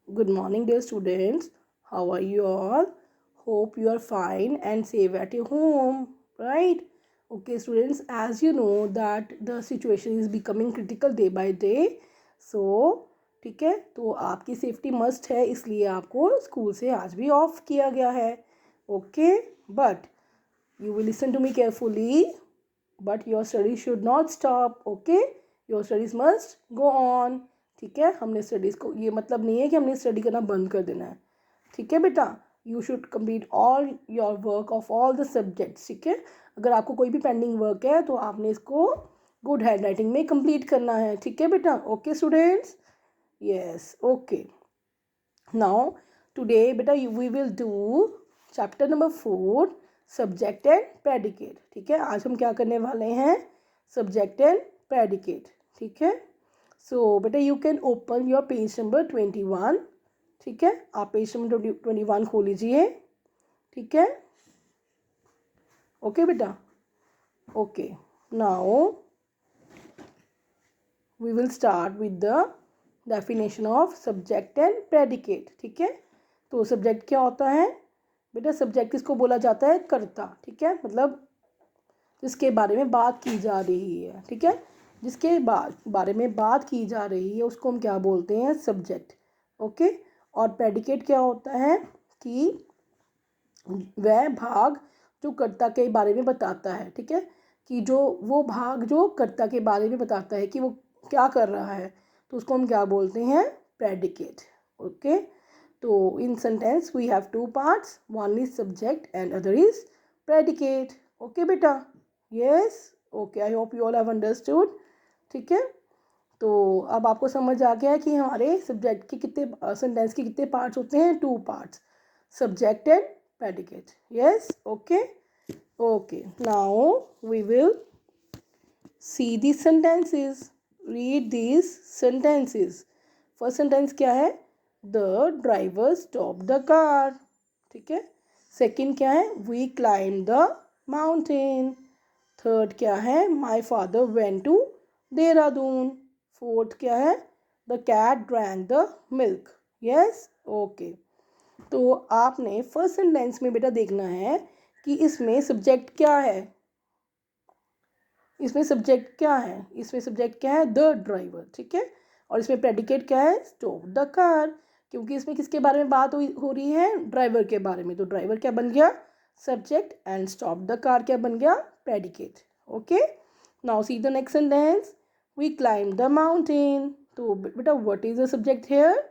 Good morning, dear students. How are you all? Hope you are fine and safe at your home, right? Okay, students, as you know that the situation is becoming critical day by day. So, ठीक है, तो आपकी safety must है, इसलिए आपको school से आज भी ऑफ किया गया है. Okay, but you will listen to me carefully. But your studies should not stop. Okay, your studies must go on. ठीक है, हमने स्टडीज़ को, ये मतलब नहीं है कि हमने स्टडी करना बंद कर देना है. ठीक है बेटा, you should complete all your work of all the subjects. ठीक है, अगर आपको कोई भी पेंडिंग वर्क है तो आपने इसको गुड हैंड राइटिंग में कंप्लीट करना है. ठीक है बेटा. Okay students, yes. Okay, now today बेटा we will do chapter number 4, subject and predicate. ठीक है, आज हम क्या करने वाले हैं? Subject and predicate. ठीक है, सो बेटा you can open your page number 21. ठीक है, आप पेज नंबर 21 खोल लीजिए. ठीक है, ओके बेटा. Okay, now we will start with the definition of subject and predicate. ठीक है, तो सब्जेक्ट क्या होता है बेटा? सब्जेक्ट किसको बोला जाता है? कर्ता. ठीक है, मतलब जिसके बारे में बात की जा रही है. ठीक है, जिसके बारे में बात की जा रही है उसको हम क्या बोलते हैं? सब्जेक्ट. ओके, और प्रेडिकेट क्या होता है कि वह भाग जो कर्ता के बारे में बताता है. ठीक है, कि जो वो भाग जो कर्ता के बारे में बताता है कि वो क्या कर रहा है, तो उसको हम क्या बोलते हैं? प्रेडिकेट. ओके, तो in sentence we have two parts, one is subject and other is predicate. Okay बेटा. Yes. Okay, I hope you all have understood. ठीक है, तो अब आपको समझ आ गया है कि हमारे सब्जेक्ट के कितने सेंटेंस के कितने पार्ट्स होते हैं? 2 parts, subject and predicate. Yes. Okay. Okay, now we will see these sentences. Read these sentences. First sentence क्या है? The driver stopped the car. ठीक है. Second क्या है? We climbed the mountain. Third क्या है? My father went to Dehradun. Fourth क्या है? The cat drank the milk. Yes. Okay. तो आपने फर्स्ट सेंटेंस में बेटा देखना है कि इसमें सब्जेक्ट क्या है. इसमें सब्जेक्ट क्या है? इसमें सब्जेक्ट क्या है? The driver. ठीक है, और इसमें प्रेडिकेट क्या है? Stop the car. क्योंकि इसमें किसके बारे में बात हो रही है? ड्राइवर के बारे में. तो ड्राइवर क्या बन गया? Subject, and stop the car क्या बन गया? Predicate. Okay, now see the next sentence. We climb the mountain. तो बेटा what is the subject here?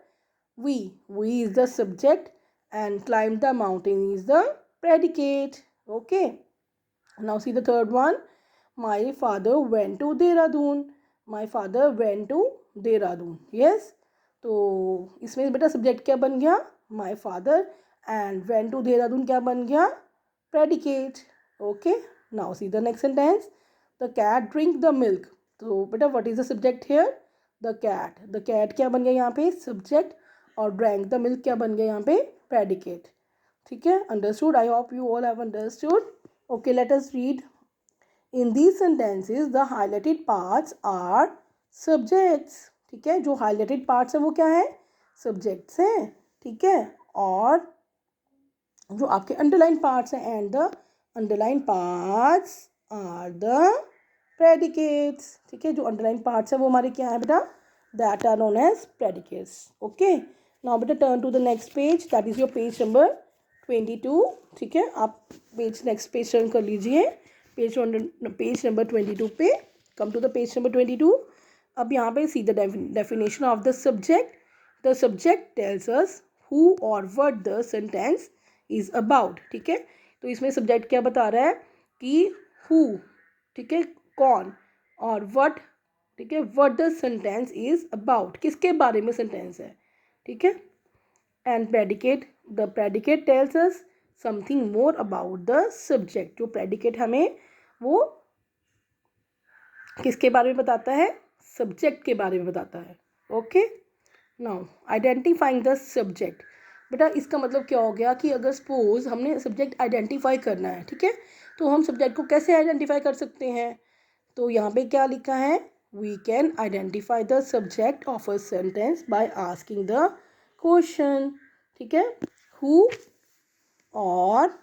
we is the subject and climb the mountain is the predicate. Okay, now see the third one. My father went to Dehradun. My father went to Dehradun. Yes, तो इसमें बेटा subject क्या बन गया? My father, and went to Dehradun क्या बन गया? Predicate. Okay, now see the next sentence. The cat drink the milk. तो बेटा what is the subject here? The cat. The cat क्या बन गया यहाँ पे? Subject, और ड्रैंक द मिल्क क्या बन गया यहाँ पे? प्रेडिकेट. ठीक है, understood. I hope you all have understood. Okay, let us read. In these sentences the highlighted parts are subjects. ठीक है, जो हाईलाइटेड पार्ट्स है वो क्या है? सब्जेक्ट्स हैं. ठीक है, और जो आपके अंडरलाइन पार्ट्स हैं, and the underline parts are the predicates. ठीक है, जो अंडरलाइन पार्ट्स है वो हमारे क्या है बेटा? That are known as predicates. Okay, now बेटा turn to the next page, that is your page number 22. ठीक है, आप नेक्स्ट पेज टर्न कर लीजिए. पेज नंबर 22 पे. Come to the page number 22. अब यहाँ पे see the definition of the subject. The subject tells us who और what the sentence is about. ठीक है, तो इसमें सब्जेक्ट क्या बता रहा है कि हु, ठीक है, कौन, और व्हाट, ठीक है, what the sentence is about, किसके बारे में सेंटेंस है. ठीक है, and predicate, the predicate tells us something more about the subject. जो प्रेडिकेट हमें वो किसके बारे में बताता है? सब्जेक्ट के बारे में बताता है. Okay, now identifying the subject. बेटा इसका मतलब क्या हो गया कि अगर सपोज हमने सब्जेक्ट आइडेंटिफाई करना है, ठीक है, तो हम सब्जेक्ट को कैसे आइडेंटिफाई कर सकते हैं? तो यहाँ पे क्या लिखा है? We can identify the subject of a sentence by asking the question, ठीक है. हु और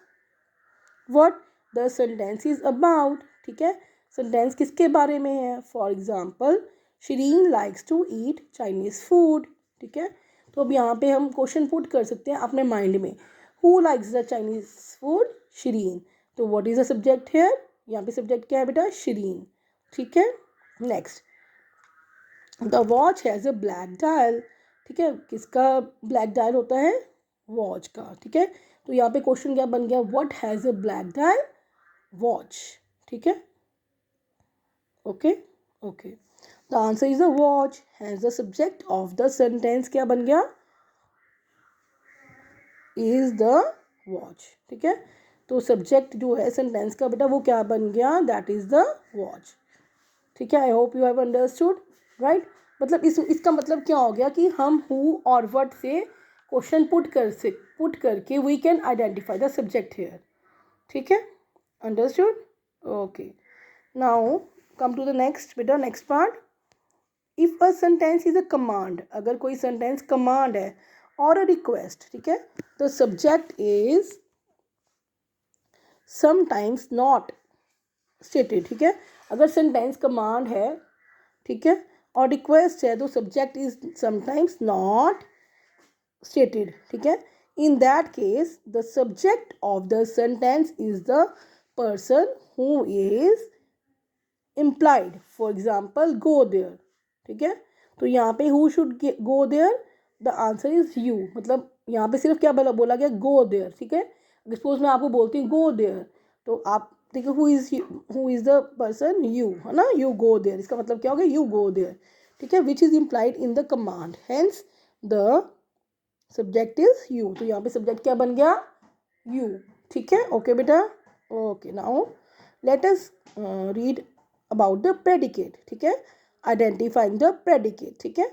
what the sentence is about, ठीक है. सेंटेंस किसके बारे में है. For example Shirin likes to eat Chinese food, ठीक है. तो अब यहाँ पे हम क्वेश्चन पुट कर सकते हैं अपने माइंड में. Who likes the Chinese food. Shirin. तो what is the subject here. यहाँ पे सब्जेक्ट क्या है बेटा. शिरीन, ठीक है. Next, the watch has a black dial, ठीक है. किसका ब्लैक डायल होता है. वॉच का, ठीक है. तो यहाँ पे क्वेश्चन क्या बन गया. What has a black dial. Watch, ठीक है. Okay okay. The answer is a watch has the subject of the sentence क्या बन गया. इज द वॉच, ठीक है. तो सब्जेक्ट जो है सेंटेंस का बेटा वो क्या बन गया. दैट इज द वॉच, ठीक है. आई hope you have understood, right. मतलब इसका मतलब क्या हो गया कि हम हु और व्हाट से क्वेश्चन पुट करके we can identify the subject here, ठीक है. Understood. Okay. Now come to the next बेटा. Next part. If a sentence is a command. अगर कोई सेंटेंस कमांड है और अ रिक्वेस्ट, ठीक है. The subject is sometimes not stated, ठीक है. अगर सेंटेंस कमांड है, ठीक है, और रिक्वेस्ट है तो subject is sometimes not stated, ठीक है. In that case the subject of the sentence is the person who is implied. For example go there, ठीक है. तो यहाँ पे who should go there. The answer is you. मतलब यहाँ पे सिर्फ क्या बोला गया. गो देयर, ठीक है. सपोज मैं आपको बोलती हूँ गो देयर, तो आप ठीक है. Who is the person. You, है ना. You go there. इसका मतलब क्या हो गया. यू गो देयर, ठीक है. Which is implied in the command. Hence the subject is you. तो यहाँ पे सब्जेक्ट क्या बन गया. यू, ठीक है. ओके बेटा. Okay. Now let us read about the predicate, ठीक है. Identifying the predicate, ठीक है.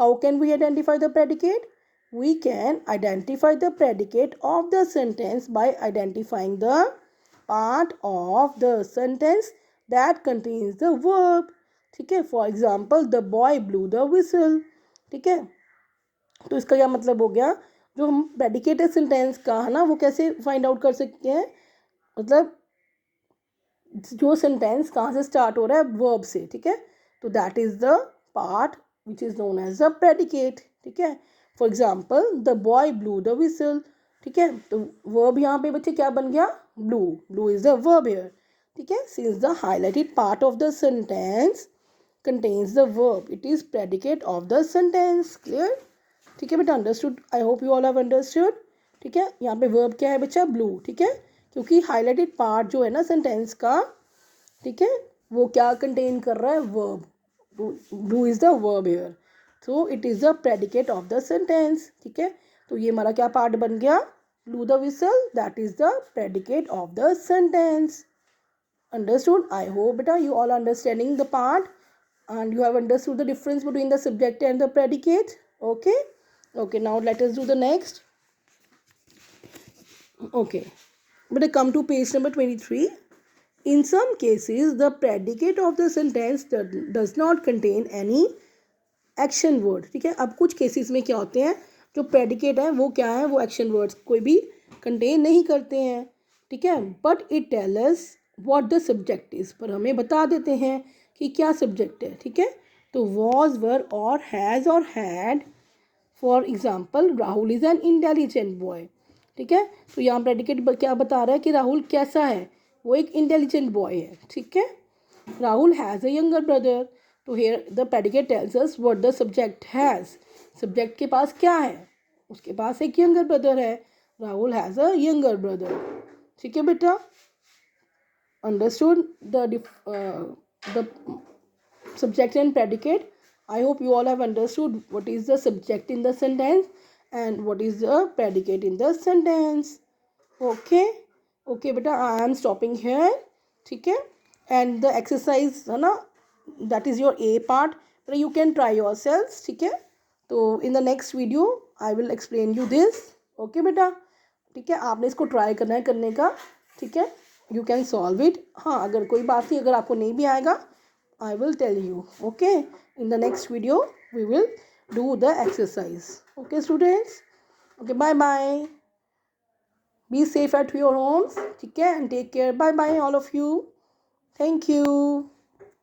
How can we identify the predicate. We can identify the predicate of the sentence by identifying the part of the sentence that contains the verb, ठीक है. For example the boy blew the whistle, ठीक है. तो इसका क्या मतलब हो गया. जो हम प्रेडिकेटेड सेंटेंस का है ना वो कैसे फाइंड आउट कर सकते हैं. मतलब जो सेंटेंस कहाँ से स्टार्ट हो रहा है. वर्ब से, ठीक है. तो that is the part which is known as the predicate, ठीक है. For example the boy blew the whistle, ठीक है. तो वर्ब यहाँ पे बच्चे क्या बन गया. Blue. Blue is the verb here, ठीक है. Since the highlighted part of the sentence contains the verb it is predicate of the sentence. Clear, ठीक है बेटा. Understood. I hope you all have understood, ठीक है. यहाँ पे वर्ब क्या है बच्चा. ब्लू, ठीक है. क्योंकि हाईलाइटेड पार्ट जो है ना सेंटेंस का, ठीक है, वो क्या कंटेन कर रहा है. Verb. Blue is the verb here, so it is the predicate of the sentence, ठीक है. तो ये हमारा क्या पार्ट बन गया. Blue the whistle that is the predicate of the sentence. Understood. I hope बेटा you all understanding the part and you have understood the difference between the subject and the predicate. Okay. Okay, now let us do the next. Okay, but I come to page number 23. In some cases the predicate of the sentence does not contain any action word, ठीक है. अब कुछ cases में क्या होते हैं जो predicate है वो क्या है. वो एक्शन वर्ड्स कोई भी कंटेन नहीं करते हैं, ठीक है. But it tell us what the subject is. पर हमें बता देते हैं कि क्या सब्जेक्ट है, ठीक है. तो वॉज वर और हैज़ और had. For example Rahul is an intelligent boy, ठीक है. तो यहाँ प्रेडिकेट क्या बता रहा है कि राहुल कैसा है. वो एक इंटेलिजेंट बॉय है, ठीक है. Rahul has a younger brother. तो here the predicate tells us what the subject has. Subject के पास क्या है. उसके पास एक यंगर ब्रदर है. Rahul has a younger brother, ठीक है बेटा. Understood the subject and predicate. I hope you all have understood what is the subject in the sentence and what is the predicate in the sentence. Okay. Okay beta, I am stopping here, ठीक है. And the exercise है ना, that is your A part. But you can try yourselves, ठीक है. तो in the next video I will explain you this. Okay beta, ठीक है. आपने इसको ट्राई करना है करने का, ठीक है. You can solve it. हाँ, अगर कोई बात नहीं, अगर आपको नहीं भी आएगा I will tell you. Okay, in the next video we will do the exercise. Okay, students? Okay, bye bye. Be safe at your homes. Okay, and take care. Bye bye, all of you. Thank you.